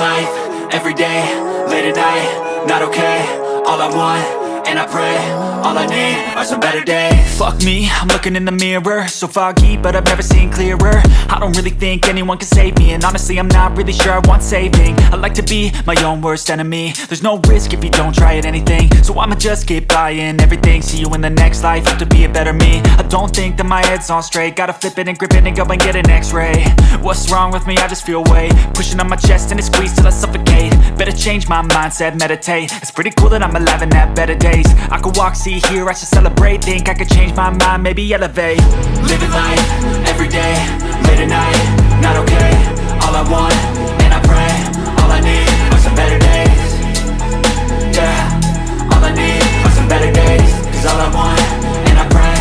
life, everyday, late at night, not okay. All I want, and I pray, all I need are some better days. Fuck me, I'm looking in the mirror, so foggy, but I've never seen clearer. I don't really think anyone can save me, and honestly I'm not really sure I want saving. I like to be my own worst enemy. There's no risk if you don't try at anything, so I'ma just keep buying everything. See you in the next life, have to be a better me. I don't think that my head's on straight, gotta flip it and grip it and go and get an x-ray. What's wrong with me? I just feel weight pushing on my chest and it squeezes till I suffocate. Better change my mindset, meditate. It's pretty cool that I'm alive and have better days. I could walk, see, hear, I should celebrate. Think I could change my mind, maybe elevate. Living life, everyday, late at night, not okay. All I want, and I pray, all I need are some better days. Yeah, all I need are some better days. Cause all I want, and I pray,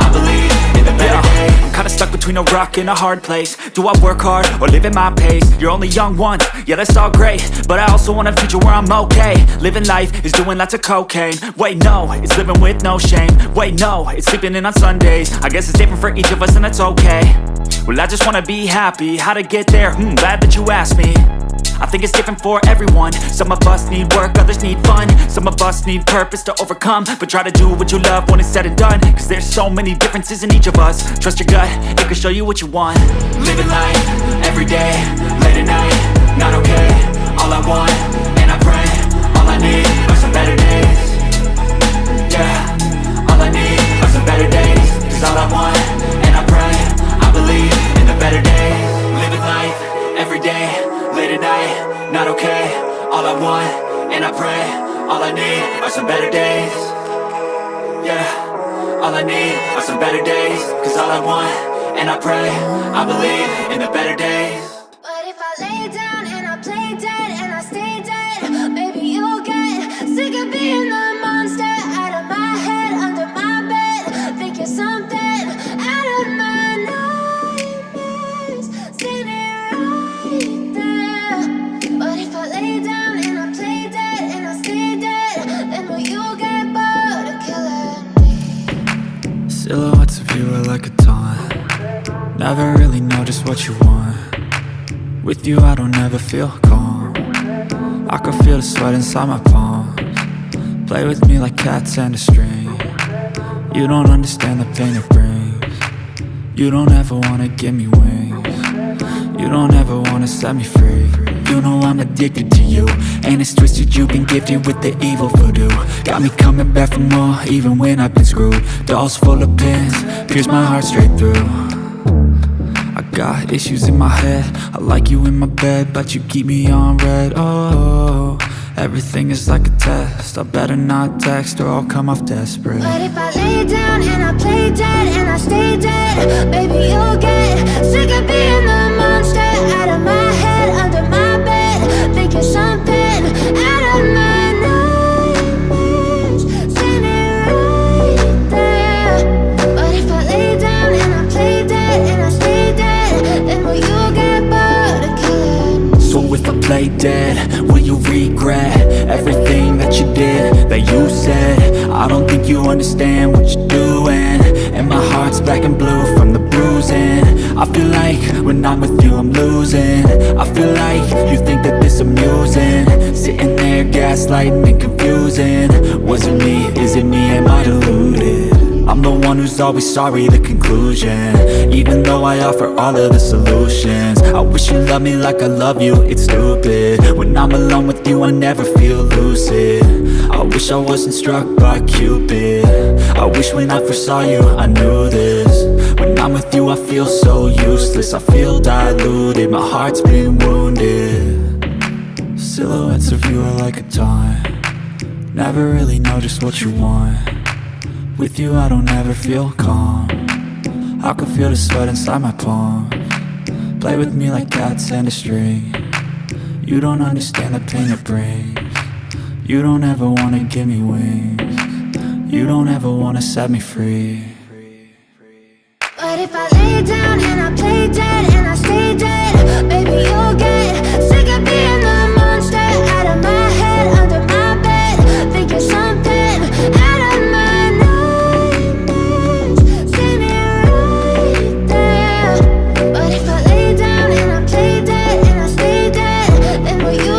I believe in the better days. I'm kinda stuck between a rock and a hard place. Do I work hard or live at my pace? You're only young once, yeah that's all great, but I also want a future where I'm okay. Living life is doing lots of cocaine. Wait no, it's living with no shame. Wait no, it's sleeping in on Sundays. I guess it's different for each of us and that's okay. Well I just wanna be happy, how to get there? Glad that you asked me. I think it's different for everyone. Some of us need work, others need fun. Some of us need purpose to overcome. But try to do what you love when it's said and done, cause there's so many differences in each of us. Trust your gut, it can show you what you want. Living life, everyday, late at night, not okay. All I want, and I pray, all I need are some better days. Yeah, all I need are some better days. Cause all I want, and I pray, I believe in the better days. Living life, everyday, late at night, not okay. All I want, and I pray, all I need are some better days. Yeah, all I need are some better days. Cause all I want, and I pray, I believe in the better days. But if I lay down and I play dead and I stay dead, maybe you'll get sick of being the monster out of my head, under my bed. Think you're something out of my nightmares, standing right there. But if I lay down and I play dead and I stay dead, then will you get bored of killing me? Silhouettes of you are like a taunt. Never really know just what you want. With you I don't ever feel calm. I can feel the sweat inside my palms. Play with me like cats and a string. You don't understand the pain it brings. You don't ever wanna give me wings. You don't ever wanna set me free. You know I'm addicted to you, and it's twisted, you've been gifted with the evil voodoo. Got me coming back for more, even when I've been screwed. Dolls full of pins, pierce my heart straight through. I got issues in my head, I like you in my bed, but you keep me on red. Oh, everything is like a test, I better not text or I'll come off desperate. But if I lay down and I play dead and I stay dead, baby you'll get sick of being the monster out of my head, under my bed. Think you're something out of my nightmares, standing right there. But if I lay down and I play dead and I stay dead, then will you get bored of killing me? So if I play dead, will you regret everything that you did, that you said? I don't think you understand what you're doing, and my heart's black and blue from the bruising. I feel like when I'm with you I'm losing. I feel like you think that this amusing, sitting there gaslighting and confusing. Was it me? Is it me? Am I deluded? I'm the one who's always sorry, the conclusion. Even though I offer all of the solutions, I wish you loved me like I love you, it's stupid. When I'm alone with you I never feel lucid. I wish I wasn't struck by Cupid. I wish when I first saw you I knew this. When I'm with you I feel so useless, I feel diluted, my heart's been wounded. Silhouettes of you are like a taunt. Never really know just what you want. With you I don't ever feel calm. I can feel the sweat inside my palms. Play with me like cats and a string. You don't understand the pain it brings. You don't ever wanna give me wings. You don't ever wanna set me free. But if I lay down and I play dead and I stay dead, baby you'll get sick of being the monster out of my head, under my bed. Think you're something out of my nightmares, standing right there. But if I lay down and I play dead and I stay dead, then will you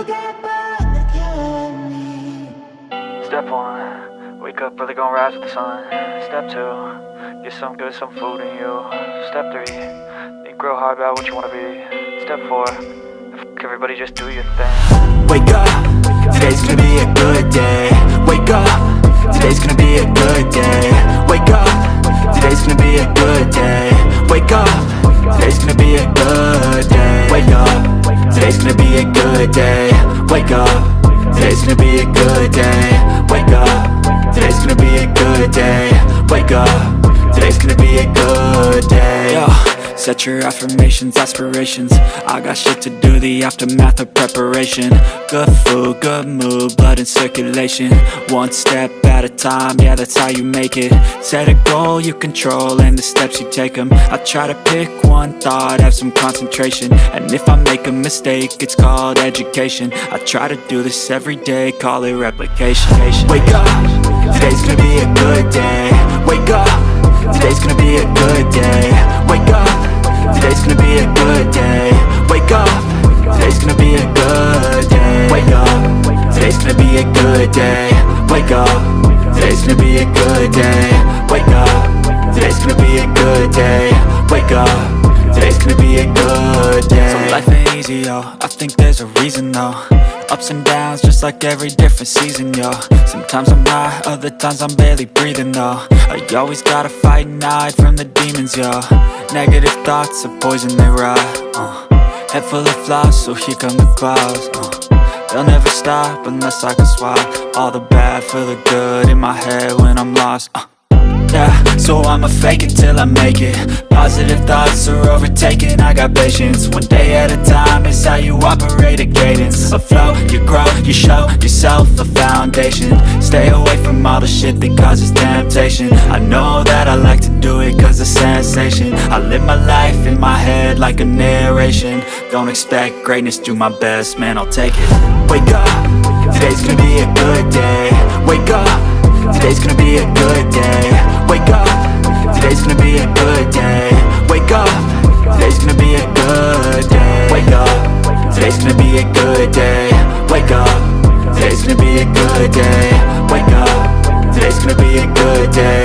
you get bored looking at me. Step 1, wake up early, gon' rise with the sun. Step 2, get some good, some food in you. Step 3, think real hard about what you wanna be. Step 4, everybody just do your thing. Wake up, today's gonna be a good day. Wake up, today's gonna be a good day. Wake up, today's gonna be a good day. Wake up, today's gonna be a good day. Wake up, today's gonna be a good day. Wake up, today's gonna be a good day. Wake up, today's gonna be a good day. Wake up, today's gonna be a good day. Yo, set your affirmations, aspirations. I got shit to do, the aftermath of preparation. Good food, good mood, blood in circulation. One step at a time, yeah, that's how you make it. Set a goal you control and the steps you take them. I try to pick one thought, have some concentration. And if I make a mistake, it's called education. I try to do this every day, call it replication. Wake up, today's gonna be a good day. Wake up, today's gonna be a good day. Wake up, today's gonna be a good day. Wake up, today's gonna be a good day. Wake up, today's gonna be a good day. Wake up, today's gonna be a good day. Wake up, today's gonna be a good day. Wake up, today's gonna be a good day. So life ain't easy, yo, I think there's a reason though. Ups and downs, just like every different season, yo. Sometimes I'm high, other times I'm barely breathing, though. I always gotta fight and hide from the demons, yo. Negative thoughts are poison, they rot. Head full of flies, so here come the clouds. They'll never stop unless I can swap all the bad for the good in my head when I'm lost. Yeah, so I'ma fake it till I make it. Positive thoughts are overtaken, I got patience. One day at a time is how you operate a cadence. A flow, you grow, you show yourself a foundation. Stay away from all the shit that causes temptation. I know that I like to do it cause it's sensation. I live my life in my head like a narration. Don't expect greatness, do my best, man, I'll take it. Wake up, today's gonna be a good day. Wake up, today's gonna be a good day. Wake up, today's gonna be a good day. Wake up, today's gonna be a good day. Wake up, today's gonna be a good day. Wake up, today's gonna be a good day. Wake up, today's gonna be a good day.